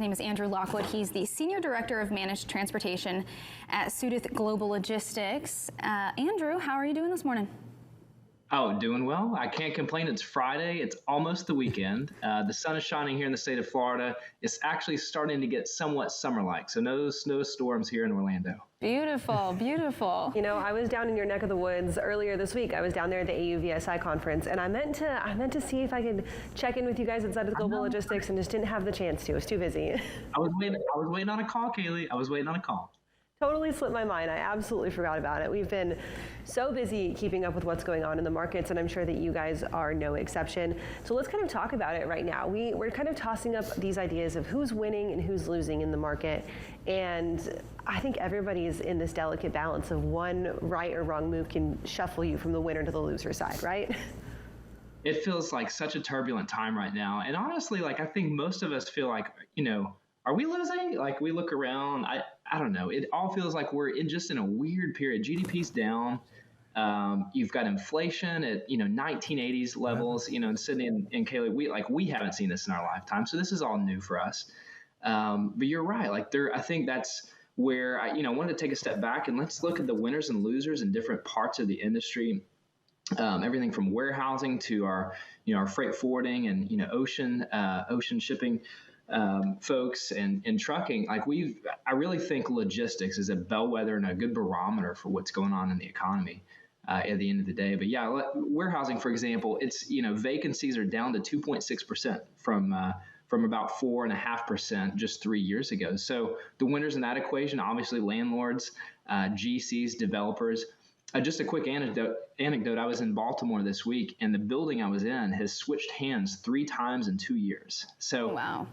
His name is Andrew Lockwood. He's the Senior Director of Managed Transportation at Sudith Global Logistics. Andrew, how are you doing this morning? Oh, doing well. I can't complain. It's Friday. It's almost the weekend. The sun is shining here in the state of Florida. It's actually starting to get somewhat summer-like, so no snowstorms here in Orlando. Beautiful, beautiful. You know, I was down in your neck of the woods earlier this week. I was down there at the AUVSI conference, and I meant to see if I could check in with you guys inside of Global Logistics, and just didn't have the chance to. I was too busy. I was waiting on a call, Kaylee. I was waiting on a call. Totally slipped my mind. I absolutely forgot about it. We've been so busy keeping up with what's going on in the markets, and I'm sure that you guys are no exception. So let's kind of talk about it right now. We're kind of tossing up these ideas of who's winning and who's losing in the market, and I think everybody is in this delicate balance of one right or wrong move can shuffle you from the winner to the loser side, right? It feels like such a turbulent time right now, and honestly, I think most of us feel like, are we losing? Like, we look around, I don't know. It all feels like we're in a weird period. GDP's down. You've got inflation at 1980s levels. And Sydney and Kaylee, we haven't seen this in our lifetime, so this is all new for us. But you're right. I think that's where I wanted to take a step back and let's look at the winners and losers in different parts of the industry. Everything from warehousing to our freight forwarding and ocean shipping. Folks and trucking, I really think logistics is a bellwether and a good barometer for what's going on in the economy at the end of the day. But yeah, warehousing, for example, it's vacancies are down to 2.6% from about 4.5% just 3 years ago. So the winners in that equation, obviously landlords, GCs, developers. Just a quick anecdote. I was in Baltimore this week, and the building I was in has switched hands 3 times in 2 years. So, wow.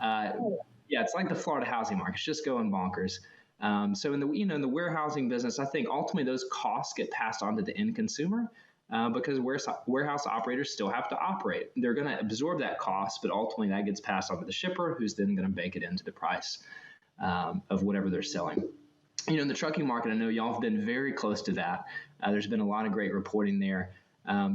Yeah, it's like the Florida housing market. It's just going bonkers. So in the warehousing business, I think ultimately those costs get passed on to the end consumer because warehouse operators still have to operate. They're going to absorb that cost, but ultimately that gets passed on to the shipper, who's then going to bake it into the price of whatever they're selling. In the trucking market, I know y'all have been very close to that. There's been a lot of great reporting there.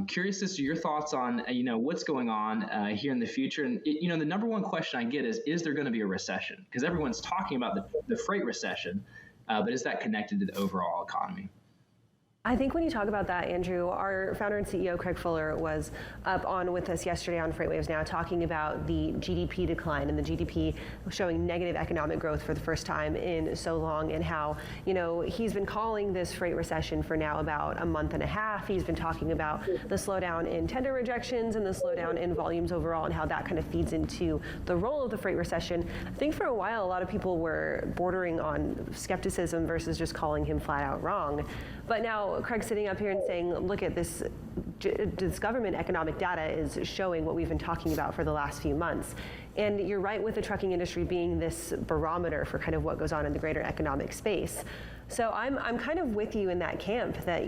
Curious as to your thoughts on, what's going on here in the future. And, the number one question I get is there going to be a recession? Because everyone's talking about the freight recession, but is that connected to the overall economy? I think when you talk about that, Andrew, our founder and CEO, Craig Fuller, was up on with us yesterday on FreightWaves Now talking about the GDP decline and the GDP showing negative economic growth for the first time in so long, and how, he's been calling this freight recession for now about a month and a half. He's been talking about the slowdown in tender rejections and the slowdown in volumes overall, and how that kind of feeds into the role of the freight recession. I think for a while, a lot of people were bordering on skepticism versus just calling him flat out wrong. But now Craig's sitting up here and saying, look at this government economic data is showing what we've been talking about for the last few months. And you're right with the trucking industry being this barometer for kind of what goes on in the greater economic space. So I'm kind of with you in that camp that,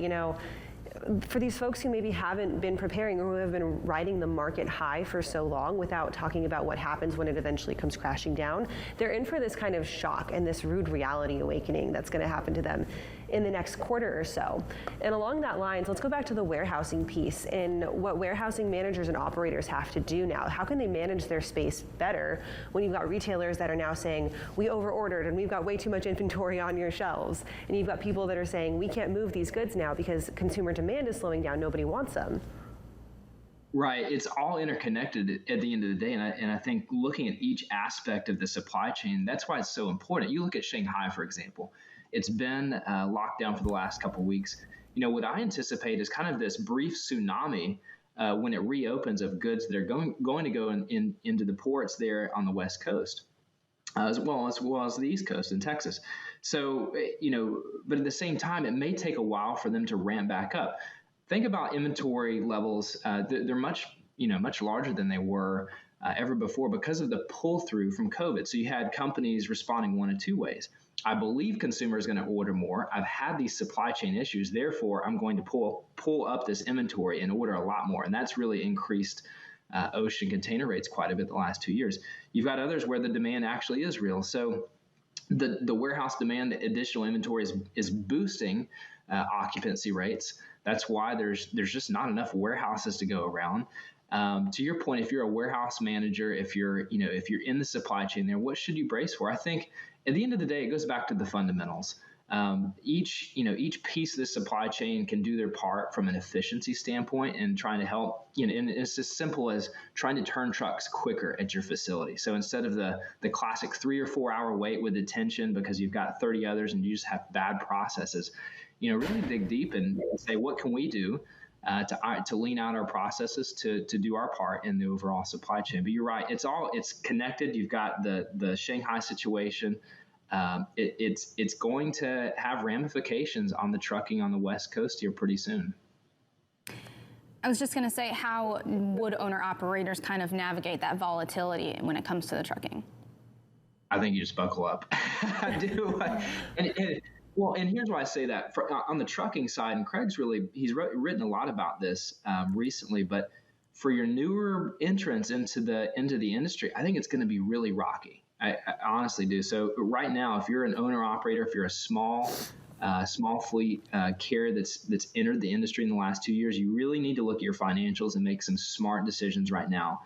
for these folks who maybe haven't been preparing or who have been riding the market high for so long without talking about what happens when it eventually comes crashing down, they're in for this kind of shock and this rude reality awakening that's going to happen to them in the next quarter or so. And along that lines, let's go back to the warehousing piece and what warehousing managers and operators have to do now. How can they manage their space better when you've got retailers that are now saying, we overordered and we've got way too much inventory on your shelves, and you've got people that are saying, we can't move these goods now because consumer demand is slowing down, nobody wants them. Right. It's all interconnected at the end of the day. And I think looking at each aspect of the supply chain, that's why it's so important. You look at Shanghai, for example. It's been locked down for the last couple of weeks. What I anticipate is kind of this brief tsunami when it reopens of goods that are going to go into the ports there on the West Coast, as well as the East Coast in Texas. So, but at the same time, it may take a while for them to ramp back up. Think about inventory levels. They're much larger than they were ever before because of the pull through from COVID. So you had companies responding one of two ways. I believe consumers are going to order more. I've had these supply chain issues. Therefore, I'm going to pull up this inventory and order a lot more. And that's really increased ocean container rates quite a bit the last 2 years. You've got others where the demand actually is real. So the warehouse demand, the additional inventory is boosting occupancy rates. That's why there's just not enough warehouses to go around. To your point, if you're a warehouse manager, if you're in the supply chain there, what should you brace for? I think at the end of the day, it goes back to the fundamentals. Each piece of the supply chain can do their part from an efficiency standpoint and trying to help, and it's as simple as trying to turn trucks quicker at your facility. So instead of the classic 3 or 4 hour wait with detention because you've got 30 others and you just have bad processes, really dig deep and say, what can we do to lean out our processes to do our part in the overall supply chain? But you're right, it's connected. You've got the Shanghai situation. It's going to have ramifications on the trucking on the West Coast here pretty soon. I was just going to say, how would owner-operators kind of navigate that volatility when it comes to the trucking? I think you just buckle up. I do. And here's why I say that. On the trucking side, and he's written a lot about this recently, but for your newer entrants into the industry, I think it's going to be really rocky. I honestly do. So right now, if you're an owner-operator, if you're a small fleet carrier that's entered the industry in the last 2 years, you really need to look at your financials and make some smart decisions right now.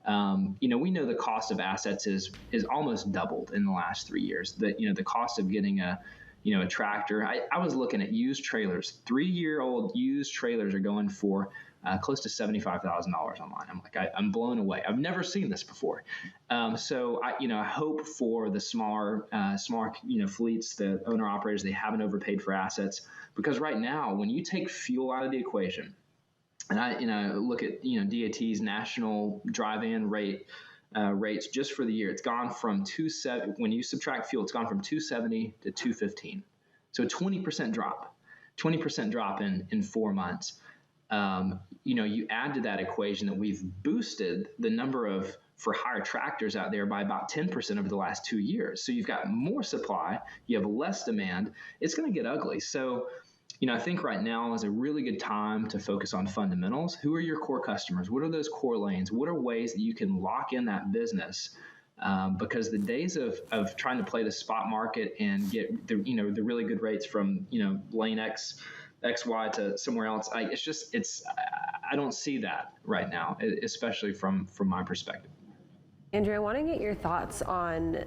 We know the cost of assets is almost doubled in the last 3 years. The cost of getting a tractor. I was looking at used trailers. 3-year-old used trailers are going for close to $75,000 online. I'm like, I'm blown away. I've never seen this before. So I hope for the smaller fleets, the owner operators, they haven't overpaid for assets, because right now, when you take fuel out of the equation, and I look at DAT's national drive-in rates just for the year, it's gone from 270. When you subtract fuel, it's gone from 270 to 215. So a 20% drop in 4 months. You add to that equation that we've boosted the number of for hire tractors out there by about 10% over the last 2 years. So you've got more supply, you have less demand. It's going to get ugly. So, I think right now is a really good time to focus on fundamentals. Who are your core customers? What are those core lanes? What are ways that you can lock in that business? Because the days of trying to play the spot market and get the really good rates from lane XY to somewhere else, I don't see that right now, especially from my perspective. Andrew, I want to get your thoughts on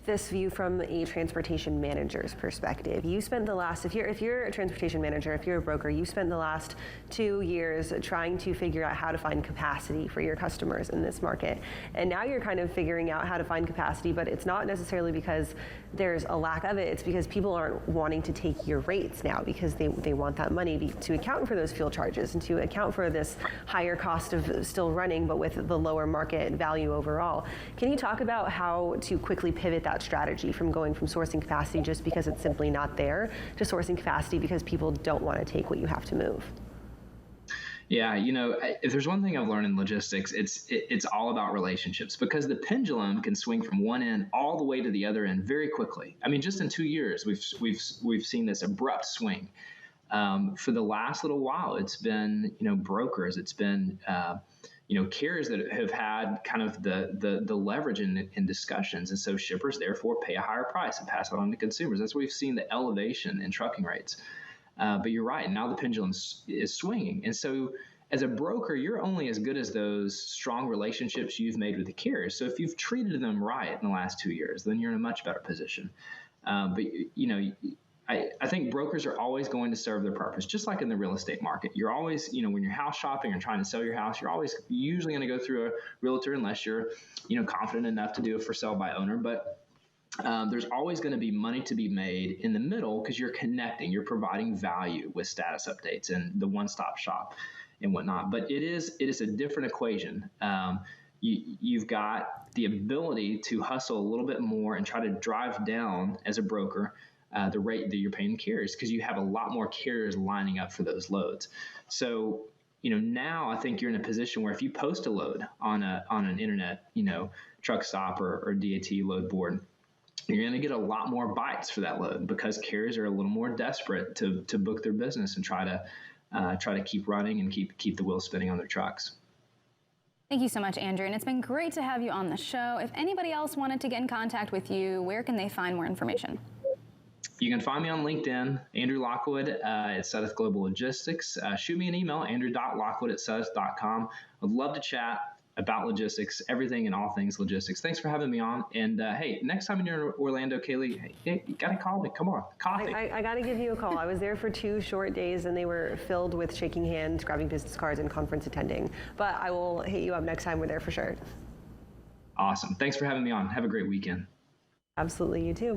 this view from a transportation manager's perspective. You spent the last, if you're a transportation manager, if you're a broker, you spent the last 2 years trying to figure out how to find capacity for your customers in this market. And now you're kind of figuring out how to find capacity, but it's not necessarily because there's a lack of it. It's because people aren't wanting to take your rates now because they want that money to account for those fuel charges and to account for this higher cost of still running, but with the lower market value overall. Can you talk about how to quickly pivot that strategy from going from sourcing capacity just because it's simply not there to sourcing capacity because people don't want to take what you have to move? Yeah, if there's one thing I've learned in logistics, it's all about relationships, because the pendulum can swing from one end all the way to the other end very quickly. I mean, just in 2 years, we've seen this abrupt swing. For the last little while, it's been brokers, it's been carriers that have had kind of the leverage in discussions, and so shippers therefore pay a higher price and pass it on to consumers. That's where we've seen the elevation in trucking rates. But you're right, now the pendulum is swinging, and so as a broker, you're only as good as those strong relationships you've made with the carriers. So if you've treated them right in the last 2 years, then you're in a much better position. But I think brokers are always going to serve their purpose, just like in the real estate market. You're always, when you're house shopping or trying to sell your house, you're always usually going to go through a realtor unless you're, confident enough to do a for sale by owner. But there's always going to be money to be made in the middle because you're connecting, you're providing value with status updates and the one-stop shop and whatnot. But it is a different equation. You've got the ability to hustle a little bit more and try to drive down as a broker the rate that you're paying carriers, because you have a lot more carriers lining up for those loads. So, now I think you're in a position where if you post a load on an internet, truck stop or DAT load board, you're going to get a lot more bites for that load because carriers are a little more desperate to book their business and try to keep running and keep the wheels spinning on their trucks. Thank you so much, Andrew. And it's been great to have you on the show. If anybody else wanted to get in contact with you, where can they find more information? You can find me on LinkedIn, Andrew Lockwood at Sudeth Global Logistics. Shoot me an email, andrew.lockwood@sudeth.com. I'd love to chat about logistics, everything and all things logistics. Thanks for having me on. And hey, next time you're in Orlando, Kaylee, hey, you got to call me. Come on, coffee. I got to give you a call. I was there for 2 short days, and they were filled with shaking hands, grabbing business cards, and conference attending. But I will hit you up next time we're there for sure. Awesome. Thanks for having me on. Have a great weekend. Absolutely, you too.